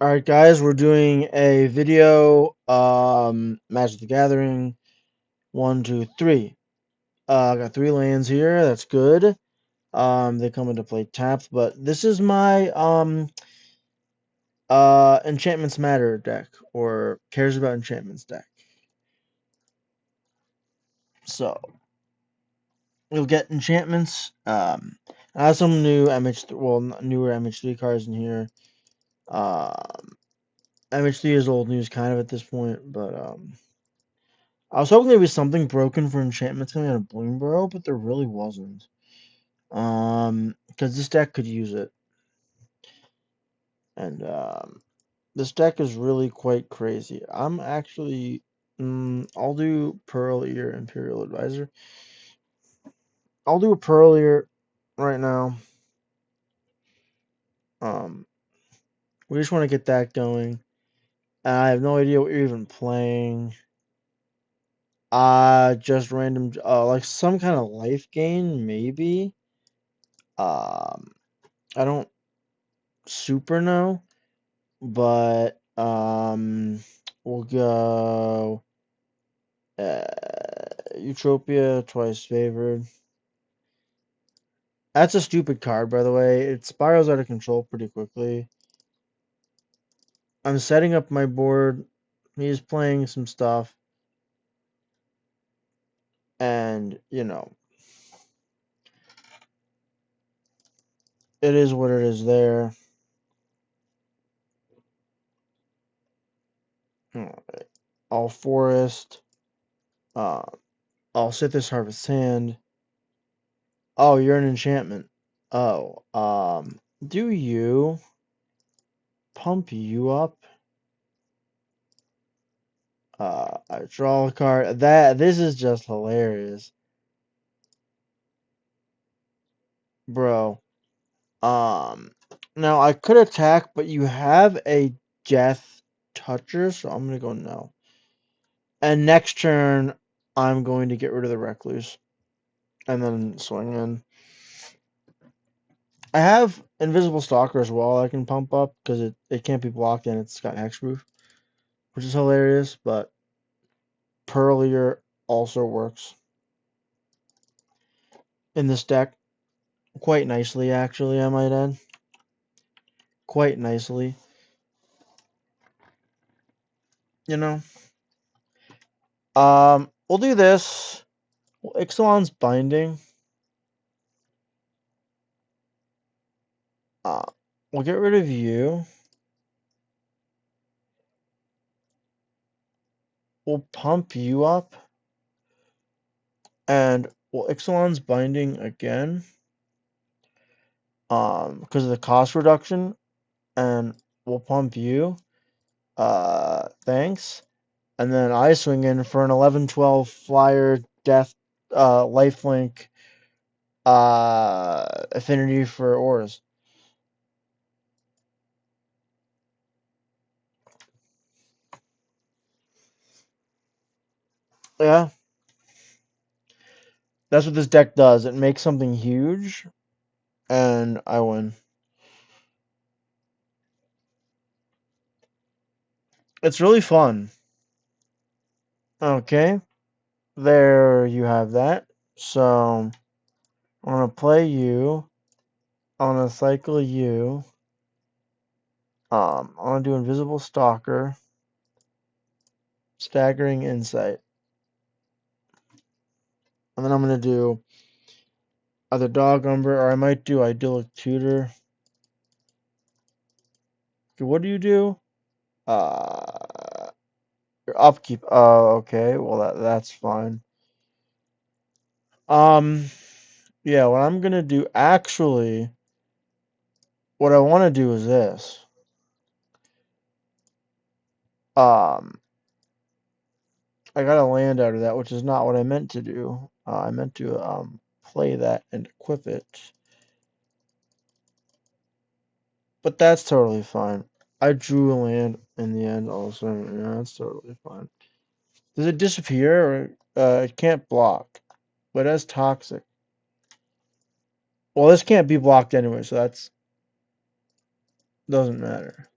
Alright guys, we're doing a video, Magic the Gathering, 1, 2, 3. I got 3 lands here, that's good. They come into play tapped, but this is my, Enchantments Matter deck, or Cares About Enchantments deck. So, you'll get enchantments, I have some new newer MH3 cards in here. MH3 is old news kind of at this point, but, I was hoping there'd be something broken for enchantments coming out of Bloomborough, but there really wasn't. Because this deck could use it. And, this deck is really quite crazy. I'm actually, I'll do Pearl Ear Imperial Advisor. I'll do a Pearl Ear right now. Um, we just want to get that going. And I have no idea what you're even playing. Just random, like some kind of life gain, maybe. Um, I don't super know, but we'll go Utopia twice favored. That's a stupid card, by the way. It spirals out of control pretty quickly. I'm setting up my board. He's playing some stuff, and it is what it is there. Alright. I'll forest. I'll set this harvest hand. Oh, you're an enchantment. Oh, do you pump you up? I draw a card. This is just hilarious, bro. Now I could attack, but you have a death toucher, so I'm gonna go no. And next turn, I'm going to get rid of the recluse, and then swing in. I have invisible stalker as well. I can pump up because it can't be blocked and it's got hexproof, which is hilarious. But Pearlier also works in this deck quite nicely, actually. I might add, quite nicely. You know. We'll do this. Ixalan's binding. Uh, we'll get rid of you. We'll pump you up. And we'll Ixalan's binding again. Because of the cost reduction. And we'll pump you. Thanks. And then I swing in for an 11-12 flyer death lifelink affinity for ores. Yeah, that's what this deck does. It makes something huge, and I win. It's really fun. Okay, there you have that. So I'm gonna play you. I'm gonna cycle you. I'm gonna do Invisible Stalker, Staggering Insight, and then I'm gonna do either Dog Umber or I might do Idyllic Tutor. Okay, what do you do? Your upkeep. Oh, okay. Well, that's fine. Um, yeah. What I'm gonna do, actually, what I want to do is this. Um, I got to land out of that, which is not what I meant to do. I meant to play that and equip it, but that's totally fine. I drew a land in the end, also. Yeah, that's totally fine. Does it disappear, or it can't block? But that's toxic. Well, this can't be blocked anyway, so that's doesn't matter.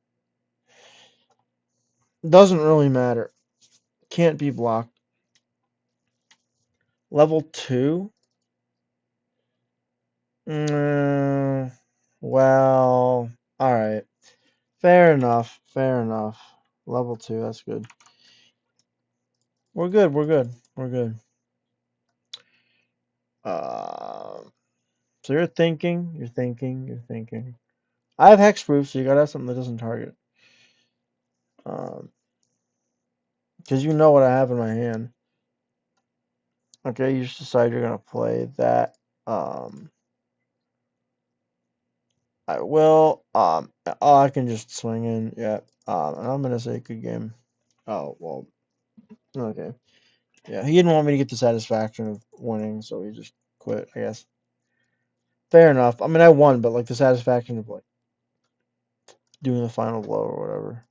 Doesn't really matter. Can't be blocked. Level 2? Well, alright. Fair enough. Fair enough. Level 2, that's good. We're good. We're good. We're good. So you're thinking. You're thinking. You're thinking. I have hexproof, so you gotta have something that doesn't target. Because you know what I have in my hand. Okay, you just decide you're gonna play that. I will. Oh, I can just swing in. Yeah. And I'm gonna say good game. Oh well. Okay. Yeah, he didn't want me to get the satisfaction of winning, so he just quit. I guess. Fair enough. I mean, I won, but like the satisfaction of like doing the final blow or whatever.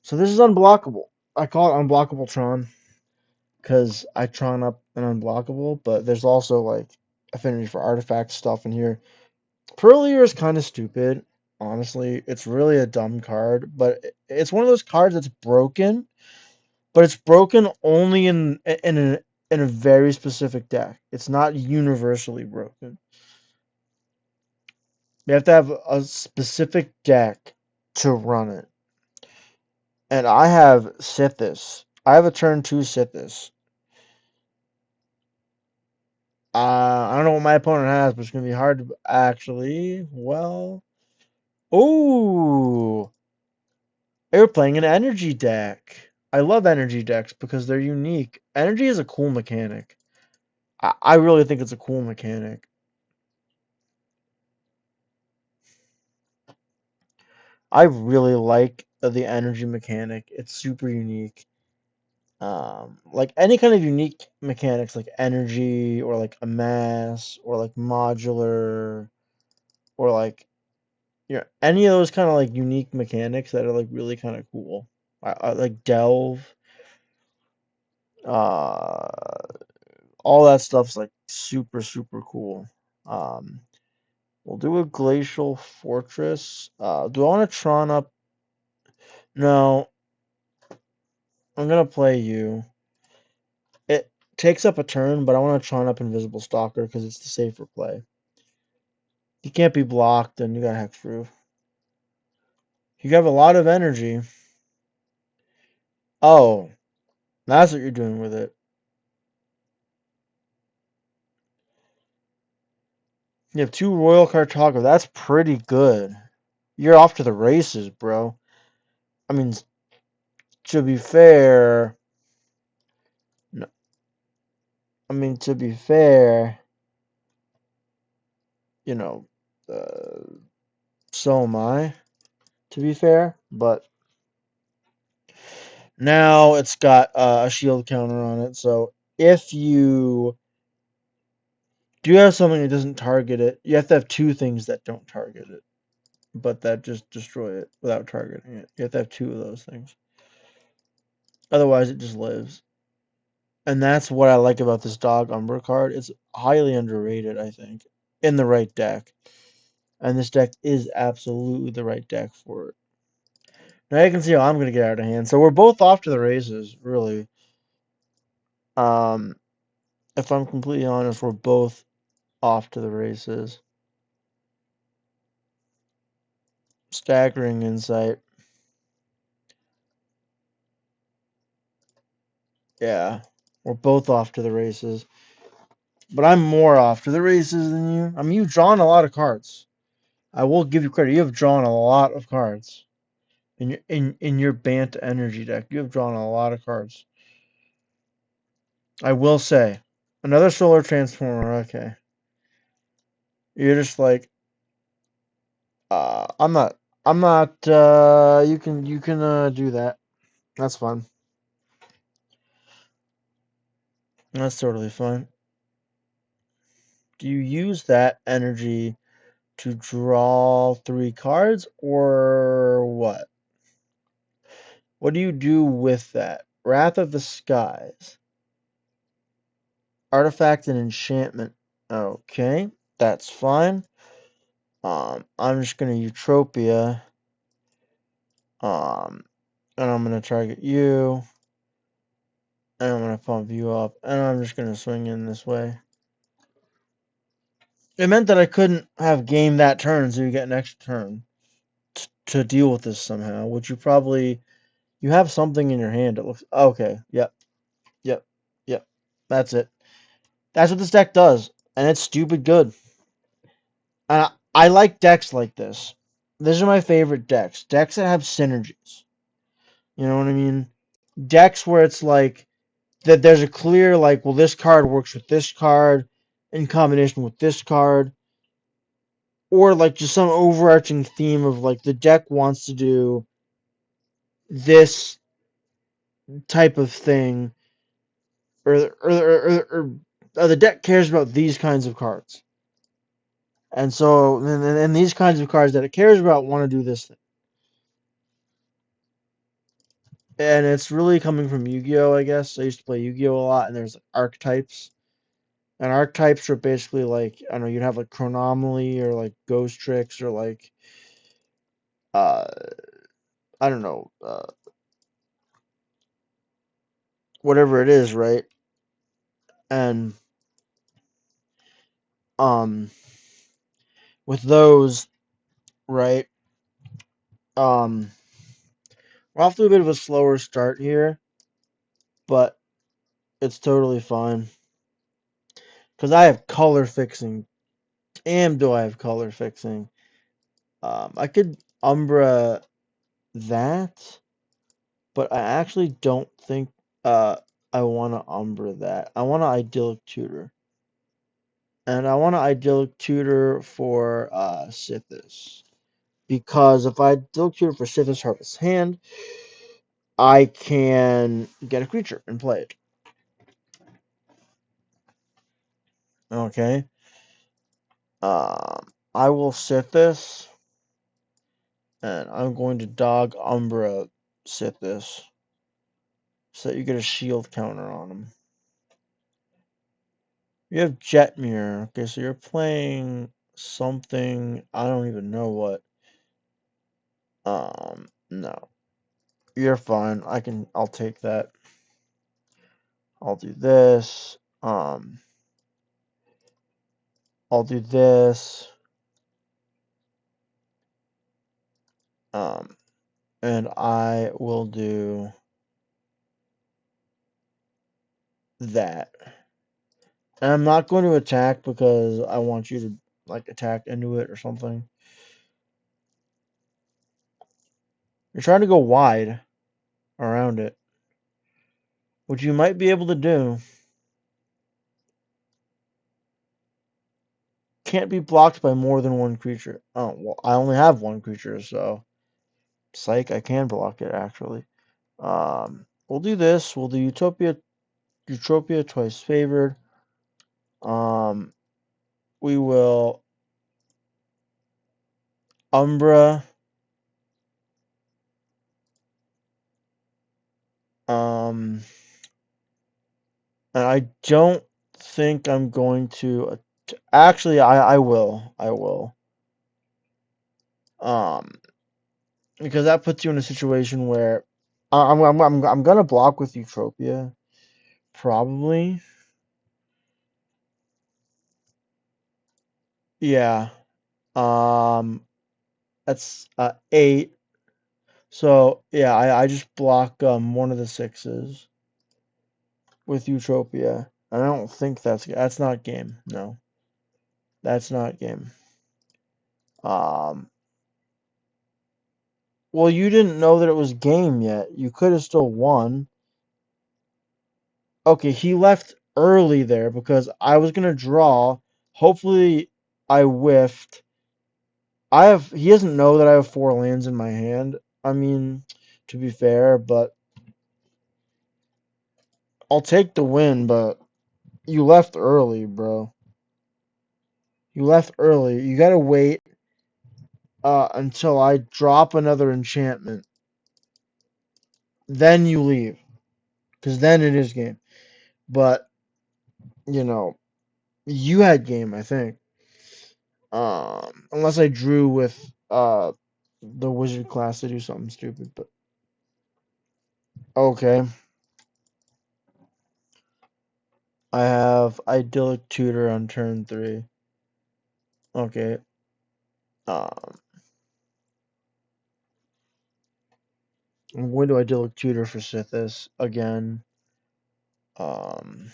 So this is unblockable. I call it unblockable Tron because I Tron up an unblockable, but there's also like affinity for artifact stuff in here. Pearlier is kind of stupid, honestly. It's really a dumb card, but it's one of those cards that's broken, but it's broken only in a very specific deck. It's not universally broken. You have to have a specific deck to run it. And I have Sithis. I have a turn 2 Sithis. I don't know what my opponent has, but it's going to be hard to actually. Well. Ooh. They were playing an energy deck. I love energy decks because they're unique. Energy is a cool mechanic. I really think it's a cool mechanic. I really like the energy mechanic. It's super unique. Like any kind of unique mechanics, like energy or like a mass or like modular or like any of those kind of like unique mechanics that are like really kind of cool. I like delve. Uh, all that stuff's like super super cool. Um, we'll do a glacial fortress. Do I want to Tron up? No, I'm gonna play you. It takes up a turn, but I want to Tron up Invisible Stalker because it's the safer play. You can't be blocked, and you got hexproof. You have a lot of energy. Oh, that's what you're doing with it. You have 2 Royal Cartograph. That's pretty good. You're off to the races, bro. I mean, to be fair, no, I mean to be fair, you know, uh, so am I. To be fair, but now it's got a shield counter on it. So if you do have something that doesn't target it, you have to have 2 things that don't target it, but that just destroy it without targeting it. You have to have 2 of those things. Otherwise, it just lives. And that's what I like about this Dog Umbra card. It's highly underrated, I think, in the right deck. And this deck is absolutely the right deck for it. Now you can see how I'm going to get out of hand. So we're both off to the races, really. Um, if I'm completely honest, we're both off to the races. Staggering insight. Yeah, we're both off to the races. But I'm more off to the races than you. I mean, you've drawn a lot of cards. I will give you credit. You have drawn a lot of cards. In your Bant energy deck, you have drawn a lot of cards. I will say. Another solar transformer, okay. You're just like I'm not you can do that. That's fine. That's totally fine. Do you use that energy to draw 3 cards or what? What do you do with that? Wrath of the Skies. Artifact and enchantment. Okay, that's fine. I'm just gonna Utopia Um, and I'm gonna target you, and I'm gonna pump you up, and I'm just gonna swing in this way. It meant that I couldn't have game that turn, so you get an extra turn to deal with this somehow, which you have something in your hand. It looks okay. Yep, yep, yep. That's it. That's what this deck does, and it's stupid good. And I like decks like this. These are my favorite decks. Decks that have synergies. You know what I mean? Decks where it's like that there's a clear like, well, this card works with this card in combination with this card, or like just some overarching theme of like the deck wants to do this type of thing, or the deck cares about these kinds of cards, and so and these kinds of cards that it cares about want to do this thing. And it's really coming from Yu-Gi-Oh, I guess. I used to play Yu-Gi-Oh a lot, and there's archetypes. And archetypes are basically like, I don't know, you'd have like Chronomaly or like Ghost Tricks or like uh I don't know, whatever it is, right? And um with those, right? Um we're off to a bit of a slower start here, but it's totally fine. Cause I have color fixing. Damn, do I have color fixing. I could Umbra that, but I actually don't think I want to Umbra that. I want to Idyllic Tutor. And I want to Idyllic Tutor for Sithis. Because if I Idyllic Tutor for Sithis Harvest Hand, I can get a creature and play it. Okay. I will Sithis, and I'm going to Dog Umbra Sithis, so that you get a shield counter on him. You have Jetmir. Okay, so you're playing something, I don't even know what. No. You're fine. I'll take that. I'll do this. I'll do this. Um, and I will do that. And I'm not going to attack because I want you to like attack into it or something. You're trying to go wide around it, which you might be able to do. Can't be blocked by more than one creature. Oh, well, I only have one creature, so psych, I can block it actually. We'll do this. We'll do Utopia twice favored. Um, we will Umbra. Um, and I don't think I'm going to. Actually, I will. I will. Um, because that puts you in a situation where I'm gonna block with Utopia, probably. Yeah. Um, that's 8. So yeah, I just block one of the 6s with Utopia. I don't think that's not game. No, that's not game. Um, well, you didn't know that it was game yet. You could have still won. Okay, he left early there because I was gonna draw. Hopefully, I whiffed. He doesn't know that I have 4 lands in my hand. I mean, to be fair, but I'll take the win. But you left early, bro. You left early. You gotta wait until I drop another enchantment. Then you leave, because then it is game. But you know, you had game, I think. Unless I drew with the wizard class to do something stupid, but okay. I have idyllic tutor on turn 3. Okay. Um, I'm going to idyllic tutor for Sithis again. Um,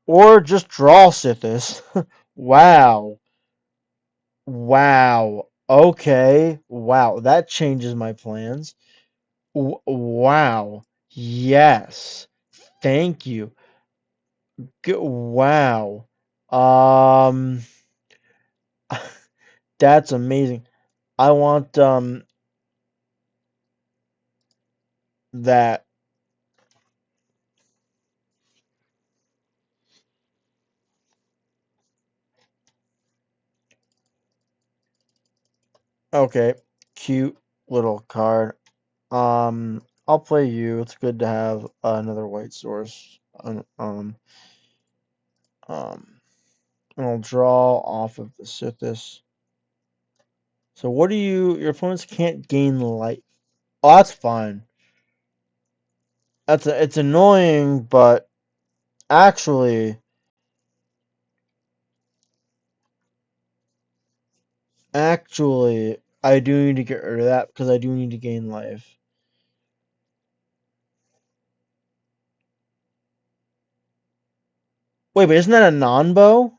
or just draw Sithis. Wow. Wow. Okay. Wow. That changes my plans. Wow. Yes. Thank you. Wow. Um, that's amazing. I want that. Okay. Cute little card. I'll play you. It's good to have another white source. Um, and I'll draw off of the Sithis. So what do you? Your opponents can't gain life. Oh, that's fine. It's annoying, but actually, I do need to get rid of that because I do need to gain life. Wait, but isn't that a non-bow?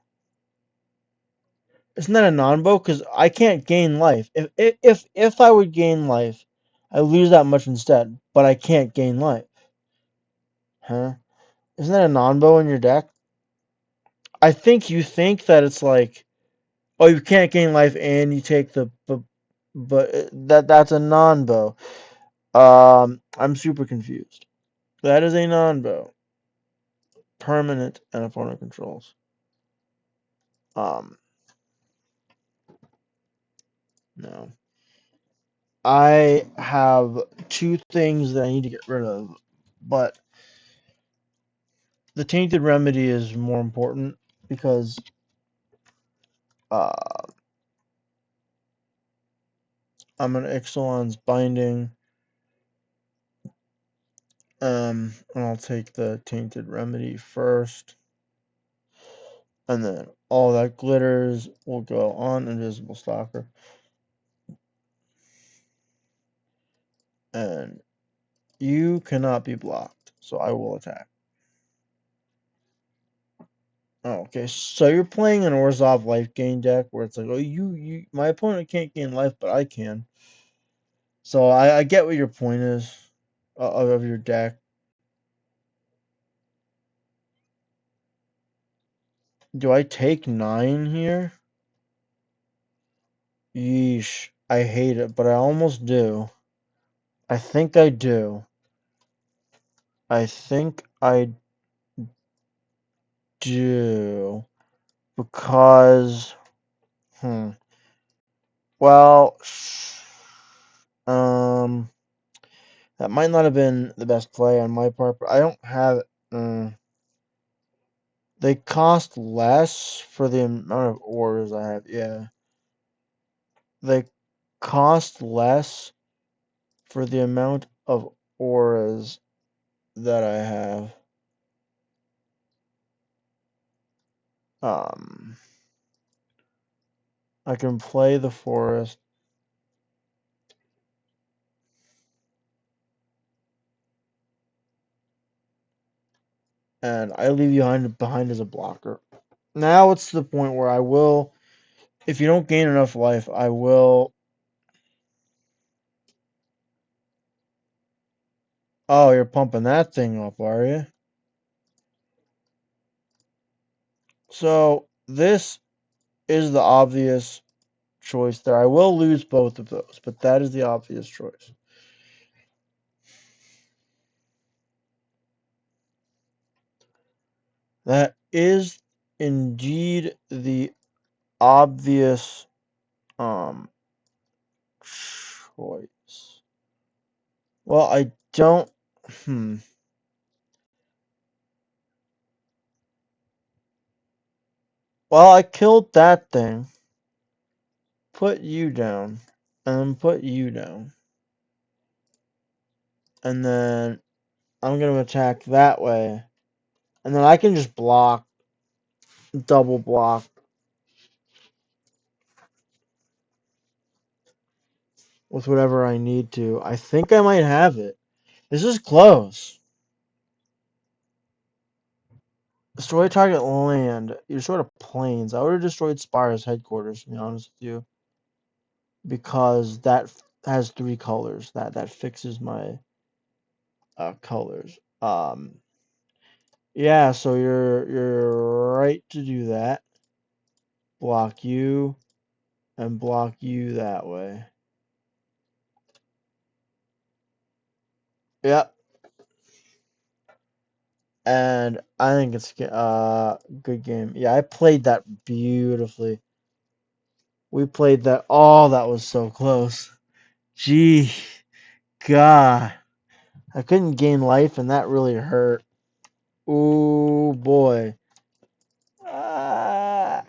Isn't that a non-bow? Because I can't gain life. If I would gain life, I lose that much instead. But I can't gain life. Huh? Isn't that a non-bow in your deck? I think you think that it's like, oh, you can't gain life and you take but that's a non-bow. I'm super confused. That is a non-bow. Permanent and opponent controls. Um, no. I have two things that I need to get rid of, but the tainted remedy is more important because uh, I'm an Ixalan's binding, and I'll take the tainted remedy first, and then all that glitters will go on invisible stalker, and you cannot be blocked, so I will attack. Oh, okay, so you're playing an Orzhov life gain deck where it's like, oh, my opponent can't gain life, but I can. So I get what your point is of your deck. Do I take 9 here? Yeesh, I hate it, but I almost do. I think I do. I think I do. Because, hmm. Well, um, that might not have been the best play on my part, but I don't have it. They cost less for the amount of ores I have. Yeah. They cost less for the amount of auras that I have. Um, I can play the forest, and I leave you behind as a blocker. Now it's to the point where I will, if you don't gain enough life, I will. Oh, you're pumping that thing up, are you? So this is the obvious choice there. I will lose both of those, but that is the obvious choice. That is indeed the obvious um choice. Well, I don't. Hmm. Well, I killed that thing, put you down, and then put you down. And then I'm going to attack that way. And then I can just block, double block. With whatever I need to. I think I might have it. This is close. Destroy target land. You destroyed a plains. I would have destroyed Spire's headquarters, to be honest with you. Because that has 3 colors. That fixes my colors. Yeah, so you're right to do that. Block you and block you that way. Yep. And I think it's good game. Yeah, I played that beautifully. We played that. Oh, that was so close. Gee, God. I couldn't gain life, and that really hurt. Ooh, boy. Ah,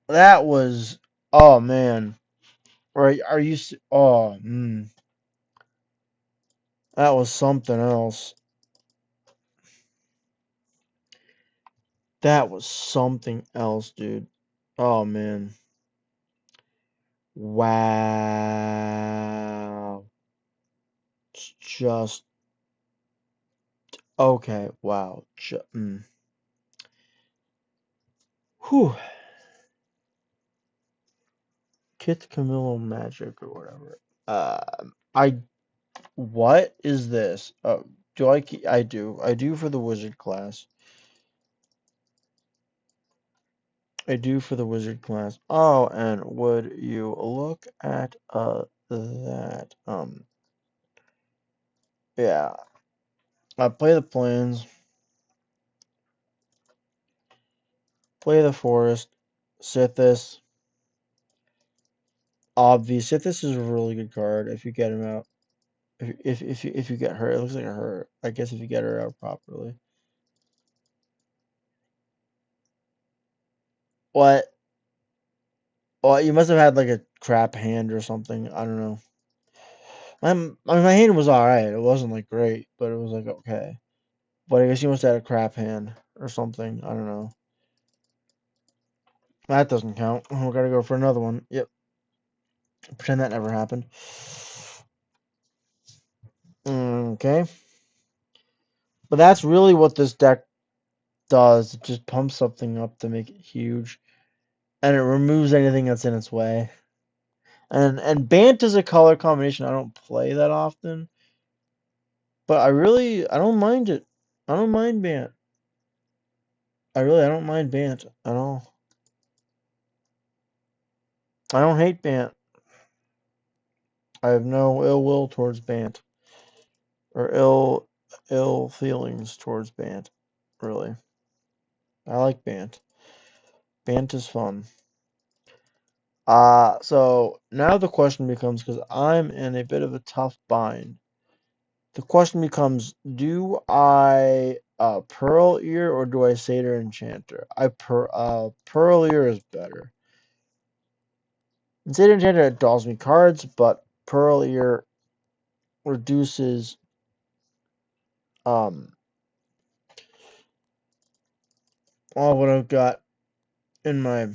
that was. Oh, man. Are you. Oh, that was something else. That was something else, dude. Oh, man. Wow. It's just. Okay, wow. Whew. Kit Camillo Magic or whatever. I what is this? Do I do. I do for the wizard class. I do for the wizard class. Oh, and would you look at that? Yeah. I play the plains, play the forest, Sithis. Obvious. Sithis is a really good card if you get him out. If you get her, it looks like a hurt. I guess if you get her out properly. What? Well, you must have had like a crap hand or something. I don't know. My hand was alright. It wasn't like great, but it was like okay. But I guess you must have had a crap hand or something. I don't know. That doesn't count. We gotta go for another one. Yep. Pretend that never happened. Okay. But that's really what this deck does. It just pumps something up to make it huge. And it removes anything that's in its way. And Bant is a color combination I don't play that often. But I don't mind it. I don't mind Bant. I don't mind Bant at all. I don't hate Bant. I have no ill will towards Bant. Or ill feelings towards Bant. Really. I like Bant. Bant is fun. So now the question becomes, because I'm in a bit of a tough bind. The question becomes, do I Pearl Ear or do I Satyr Enchanter? Pearl Ear is better. In Satyr Enchanter it draws me cards, but Pearl Ear reduces um all what I've got in my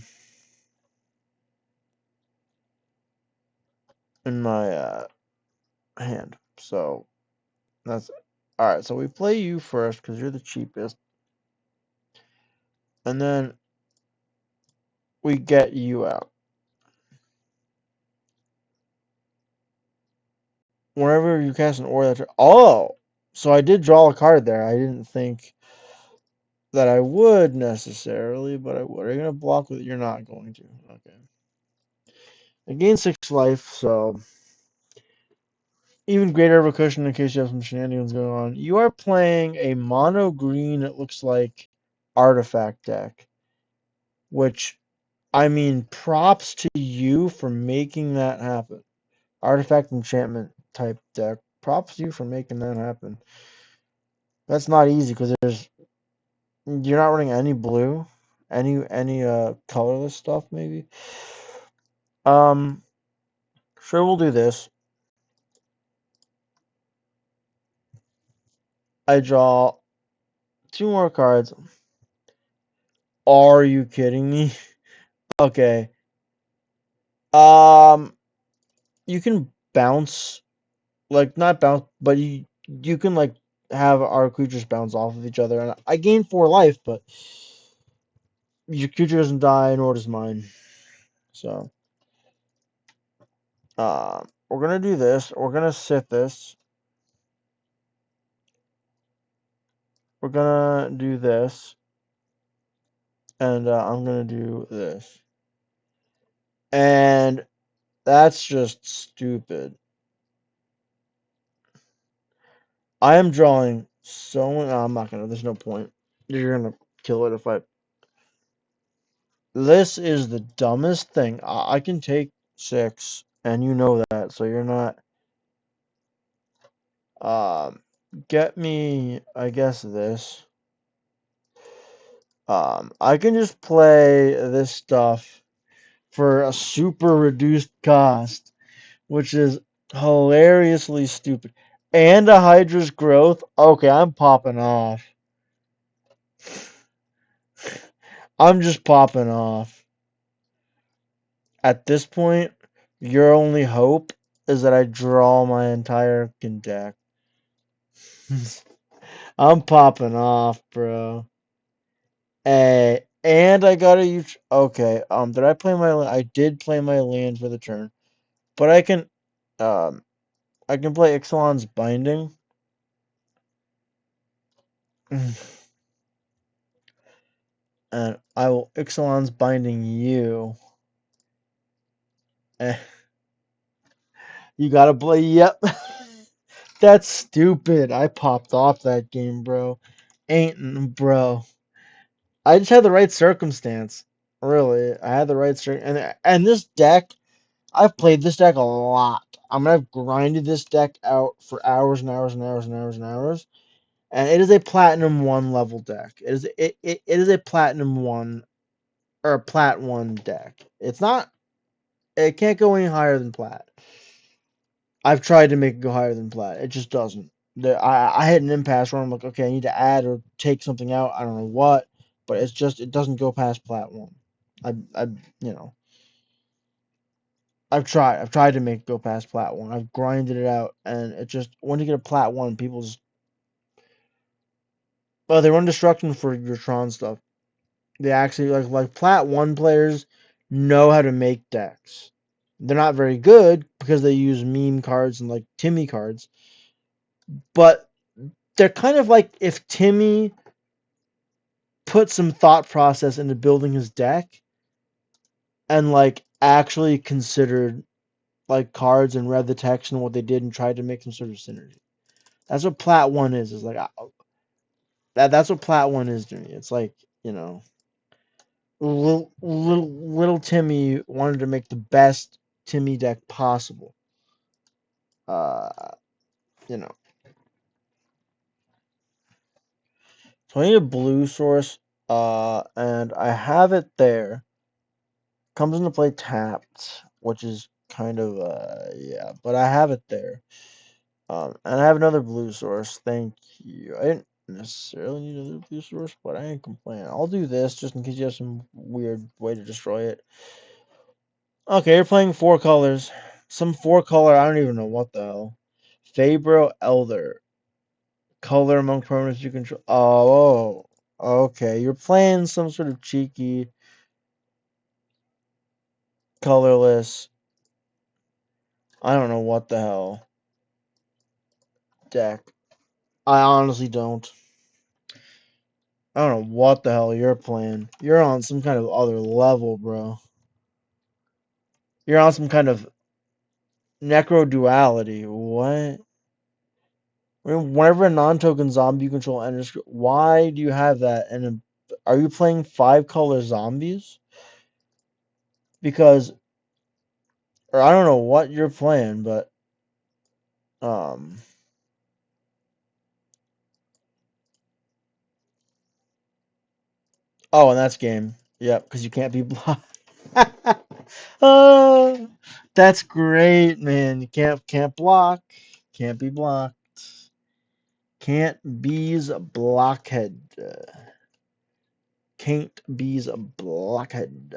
hand. So that's alright. So we play you first because you're the cheapest, and then we get you out. Whenever you cast an aura, oh, so I did draw a card there. I didn't think that I would necessarily, but I would. Are you gonna block with it? You're not going to. Okay. I gain 6 life, so even greater of a cushion in case you have some shenanigans going on. You are playing a mono green, it looks like, artifact deck, which, I mean, props to you for making that happen. Artifact enchantment type deck. Props to you for making that happen. That's not easy because you're not running any blue, any colorless stuff maybe. Um, sure, we'll do this. I draw two more cards. Are you kidding me? Okay. Um, you can bounce, like not bounce, but you can like have our creatures bounce off of each other, and I gain 4 life, but your creature doesn't die, nor does mine. So, we're gonna do this. We're gonna sit this. We're gonna do this, and I'm gonna do this, and that's just stupid. I am drawing so many. I'm not gonna. There's no point. You're gonna kill it if I. This is the dumbest thing. I can take 6, and you know that, so you're not. Um, get me. I guess this. I can just play this stuff for a super reduced cost, which is hilariously stupid. And a Hydra's growth. Okay, I'm popping off. I'm just popping off. At this point, your only hope is that I draw my entire deck. I'm popping off, bro. And I got a huge. Okay, did I play my? I did play my land for the turn, but um, I can play Ixalan's Binding. And I will Ixalan's Binding you. Eh, you gotta play. Yep. That's stupid. I popped off that game, bro. Ain't, bro. I just had the right circumstance. Really, I had the right and this deck. I've played this deck a lot. I've grinded this deck out for hours and hours and hours and hours and hours. And it is a platinum 1 level deck. It is a platinum 1 or a plat 1 deck. It's not. It can't go any higher than plat. I've tried to make it go higher than plat. It just doesn't. I hit an impasse where I'm like, okay, I need to add or take something out. I don't know what, but it doesn't go past plat 1. I you know I've tried to make it go past plat 1. I've grinded it out, and it just when you get a plat 1, people just they run destruction for your Tron stuff. They actually like plat 1 players know how to make decks. They're not very good because they use meme cards and like Timmy cards, but they're kind of like if Timmy put some thought process into building his deck and like actually considered like cards and read the text and what they did and tried to make some sort of synergy. That's what plat 1 is. Is like that's what plat 1 is to me. It's like, you know, little Timmy wanted to make the best Timmy deck possible. Uh, you know, so I need a blue source. And I have it there. Comes into play tapped, which is kind of yeah, but I have it there. And I have another blue source. Thank you. I didn't necessarily need another blue source, but I ain't complaining. I'll do this just in case you have some weird way to destroy it. Okay, you're playing 4 colors. Some 4 color, I don't even know what the hell. Fabro Elder. Color among permanents you control. Oh, okay. You're playing some sort of cheeky, colorless. I don't know what the hell deck. I honestly don't. I don't know what the hell you're playing. You're on some kind of other level, bro. You're on some kind of necro duality. What? Whenever a non-token zombie you control enters, why do you have that? And are you playing 5 color zombies? Because, or I don't know what you're playing, but um, oh, and that's game. Yep, because you can't be blocked. That's great, man. You can't block. Can't be blocked. Can't be's blockhead. Can't be's blockhead.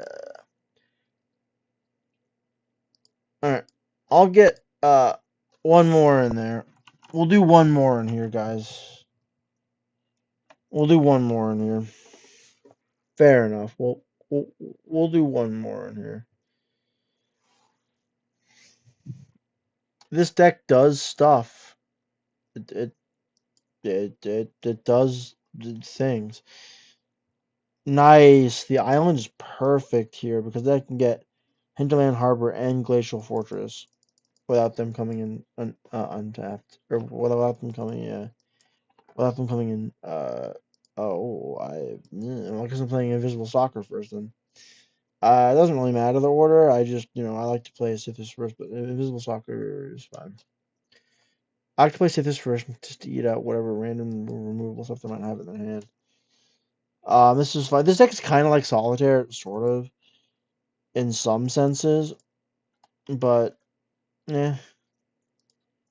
Alright. I'll get one more in there. We'll do one more in here, guys. We'll do one more in here. Fair enough. We'll do one more in here. This deck does stuff. It does things. Nice. The island is perfect here because I can get Hinterland Harbor and Glacial Fortress without them coming in untapped, or without them coming, yeah, without them coming in. I guess I'm playing Invisible Soccer first then. It doesn't really matter the order. I just, I like to play Sithis first, but Invisible Soccer is fine. I like to play Sithis first just to eat out whatever random removable stuff they might have in their hand. This is fine. This deck is kind of like Solitaire, sort of, in some senses, but yeah,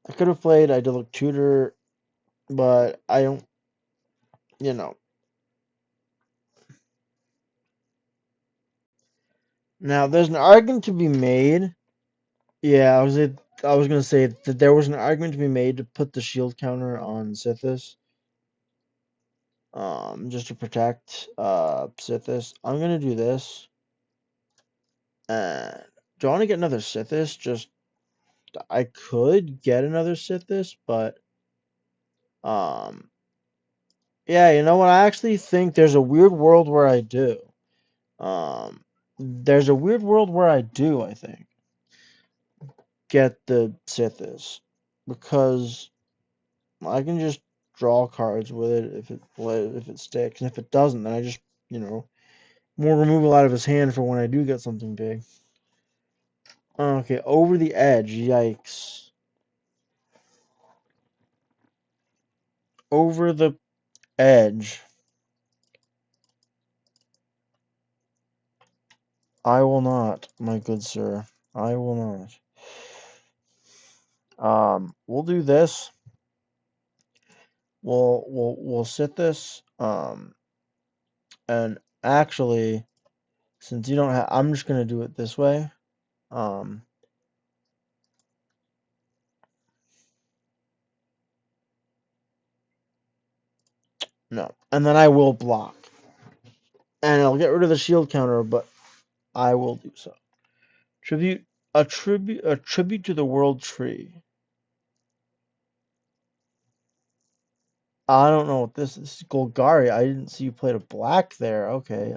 I could have played Idyllic Tutor, but I don't, you know. Now there's an argument to be made. Yeah, I was gonna say that there was an argument to be made to put the shield counter on Sithis, just to protect Sithis. I'm gonna do this. Do I want to get another Sithis? Just I could get another Sithis, but um, yeah, you know what? I actually think there's a weird world where I do. There's a weird world where I do. I think get the Sithis because I can just draw cards with it if it sticks, and if it doesn't, then I just more removal out of his hand for when I do get something big. Okay, over the edge. Yikes. Over the edge. I will not, my good sir. I will not. We'll do this. We'll sit this. And actually, since you don't have, I'm just gonna do it this way. Um, no, and then I will block, and I'll get rid of the shield counter, but I will do so. A tribute to the world tree. I don't know what this is. This is Golgari. I didn't see you played a black there. Okay.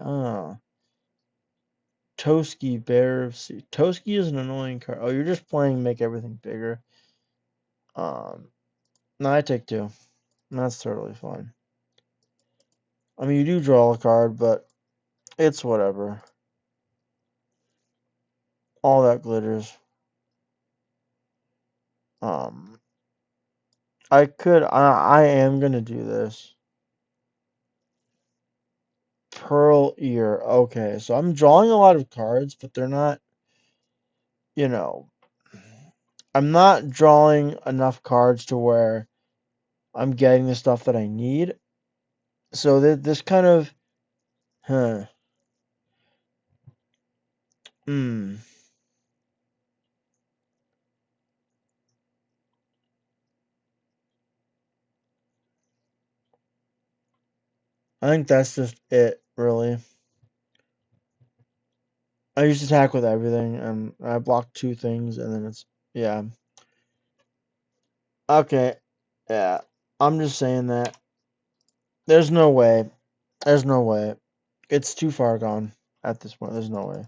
Toski Bear. Toski is an annoying card. Oh, you're just playing make everything bigger. No, I take two. That's totally fine. I mean, you do draw a card, but it's whatever. All that glitters. I am gonna do this. Pearl Ear. Okay, so I'm drawing a lot of cards, but they're not, you know, I'm not drawing enough cards to where I'm getting the stuff that I need. So this kind of, huh, hmm. I think that's just it, really. I used to attack with everything, and I block two things, and then it's, yeah. Okay, yeah. I'm just saying that. There's no way. There's no way. It's too far gone at this point. There's no way.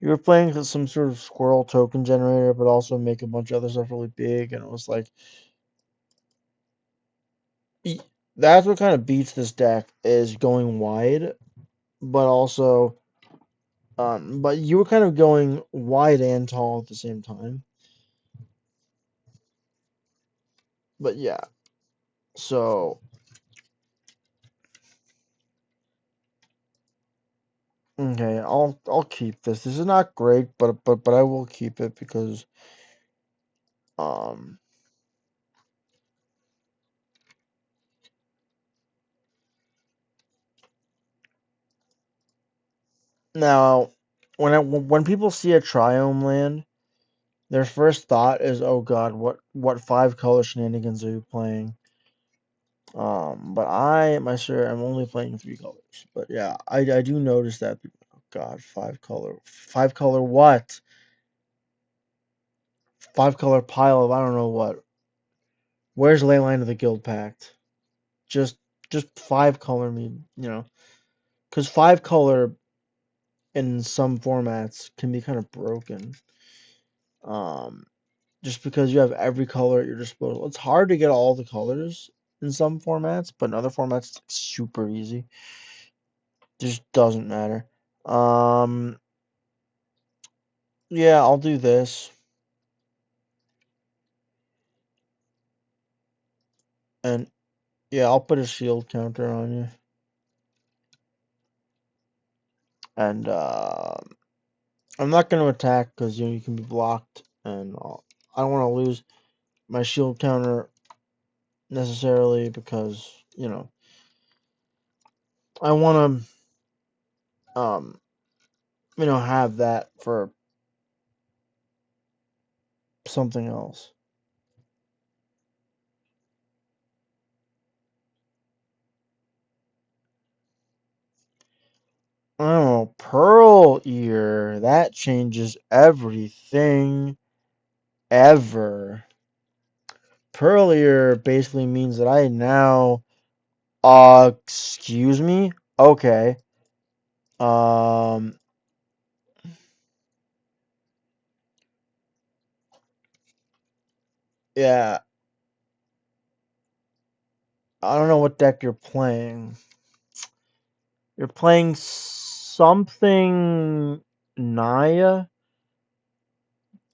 You were playing some sort of squirrel token generator, but also make a bunch of other stuff really big, and it was like, that's what kind of beats this deck is going wide, but also, but you were kind of going wide and tall at the same time. But yeah, so Okay, I'll keep this. This is not great, but I will keep it because um now when people see a triome land, their first thought is, "Oh God, what five color shenanigans are you playing?" But I myself am only playing three colors. But yeah, I do notice that people. Oh God, five color what? Five color pile of I don't know what. Where's Leyline of the Guild Pact? Just just five color me, because five color in some formats can be kind of broken. Um, just because you have every color at your disposal. It's hard to get all the colors in some formats, but in other formats it's like super easy. Just doesn't matter. Um, yeah, I'll do this. And yeah, I'll put a shield counter on you. And I'm not going to attack because you can be blocked, and I don't want to lose my shield counter necessarily because I want to have that for something else. Oh, Pearl Ear. That changes everything ever. Pearl Ear basically means that I now excuse me? Okay. Um yeah, I don't know what deck you're playing. You're playing something Naya,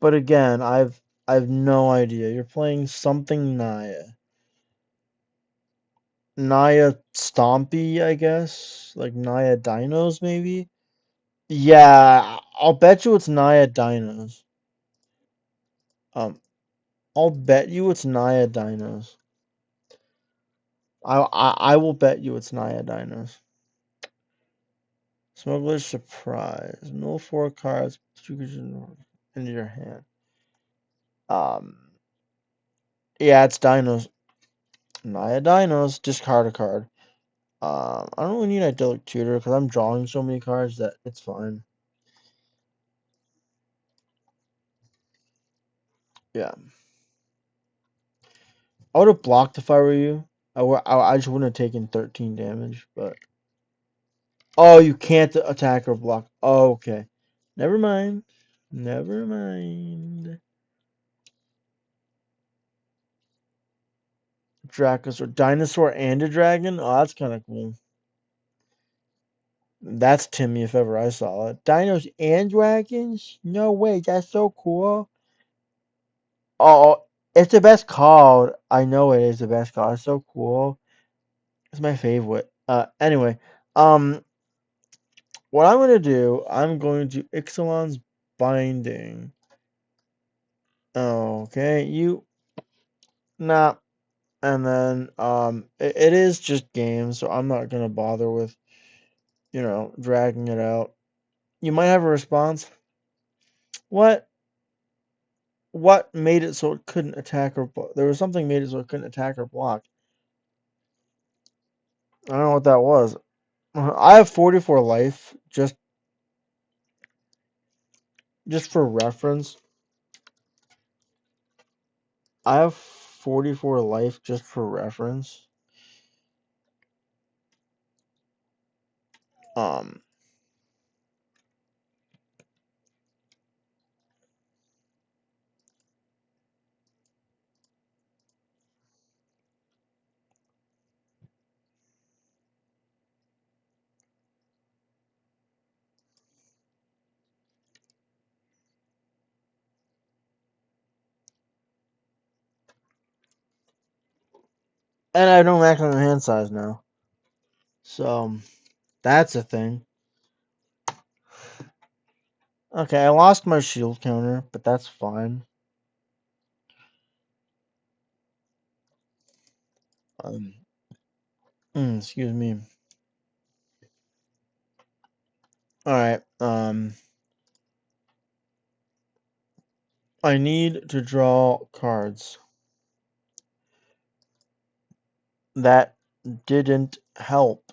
but again, I've no idea. You're playing something Naya. Naya Stompy, I guess? Like Naya Dinos, maybe? Yeah, I'll bet you it's Naya Dinos. Um, I'll bet you it's Naya Dinos. I will bet you it's Naya Dinos. Smuggler's Surprise. Mill four cards, two creatures into your hand. Um, yeah, it's Dinos. Naya Dinos. Discard a card. I don't really need Idyllic Tutor because I'm drawing so many cards that it's fine. Yeah. I would have blocked if I were you. I just wouldn't have taken 13 damage, but oh, you can't attack or block. Oh, okay. Never mind. Never mind. Dracosaur, dinosaur and a dragon. Oh, that's kind of cool. That's Timmy if ever I saw it. Dinos and dragons? No way. That's so cool. Oh, it's the best card. I know it is the best card. It's so cool. It's my favorite. Anyway, um, what I'm gonna do, I'm going to Ixalan's Binding. Okay, you nah, and then it is just games, so I'm not gonna bother with dragging it out. You might have a response. What? What made it so it couldn't attack or block? There was something made it so it couldn't attack or block. I don't know what that was. I have 44 life, just for reference. I have 44 life just for reference. Um, and I have no maximum hand size now, so that's a thing. Okay, I lost my shield counter, but that's fine. Um, excuse me. Alright, I need to draw cards. That didn't help.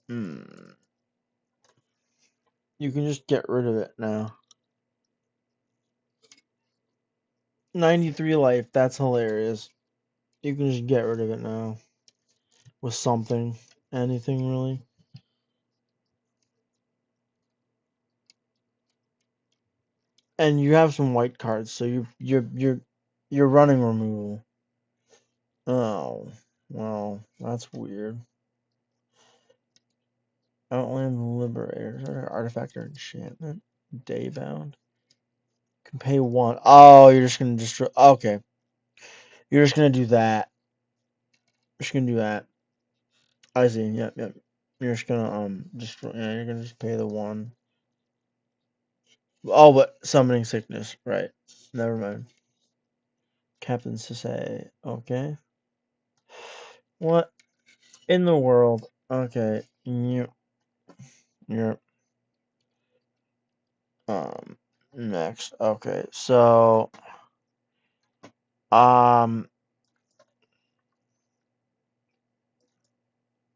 Hmm. You can just get rid of it now. 93 life, that's hilarious. You can just get rid of it now. With something. Anything, really. And you have some white cards, so you're running removal. Oh, well, that's weird. Outland Liberator, Artifact or Enchantment, Daybound. Can pay 1. Oh, you're just gonna destroy. Okay, you're just gonna do that. You're just gonna do that. I see. Yep, yep. You're just gonna destroy. Yeah, you're gonna just pay the 1. Oh, but summoning sickness, right? Never mind. Captain Sisay. Okay. What in the world? Okay. You're next. Okay. So um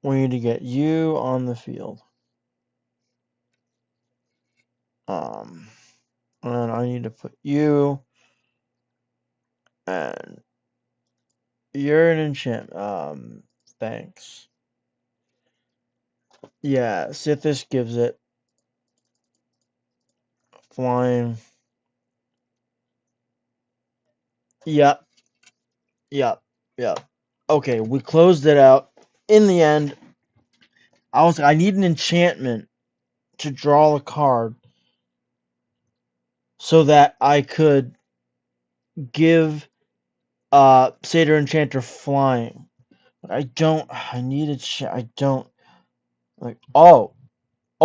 we need to get you on the field. Um and I need to put you and you're an enchant. Thanks. Yeah, Sithis gives it flying. Yep, yep, yep. Okay, we closed it out. In the end, I need an enchantment to draw a card so that I could give Satyr Enchanter flying. I need I don't like oh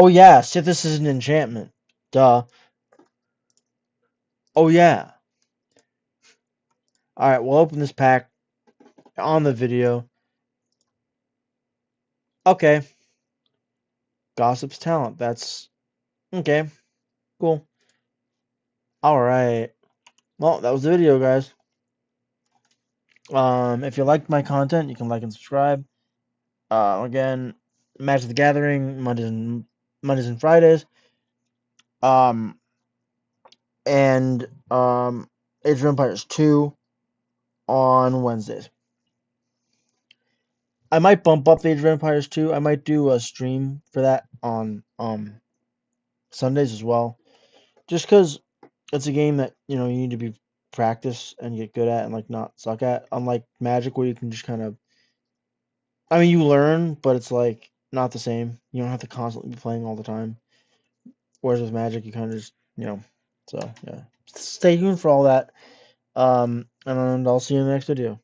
yeah, Sithis is an enchantment. Duh. Oh yeah. Alright, we'll open this pack on the video. Okay. Gossip's talent. That's okay. Cool. Alright. Well, that was the video, guys. If you liked my content, you can like and subscribe. Again, Magic the Gathering, Mondays and Fridays. Um, and Age of Empires 2 on Wednesdays. I might bump up Age of Empires 2. I might do a stream for that on Sundays as well. Just because it's a game that, you need to be practice and get good at and like not suck at. Unlike Magic where you can just kind of you learn, but it's like not the same. You don't have to constantly be playing all the time. Whereas with Magic you kind of just, so yeah. Stay tuned for all that. And I'll see you in the next video.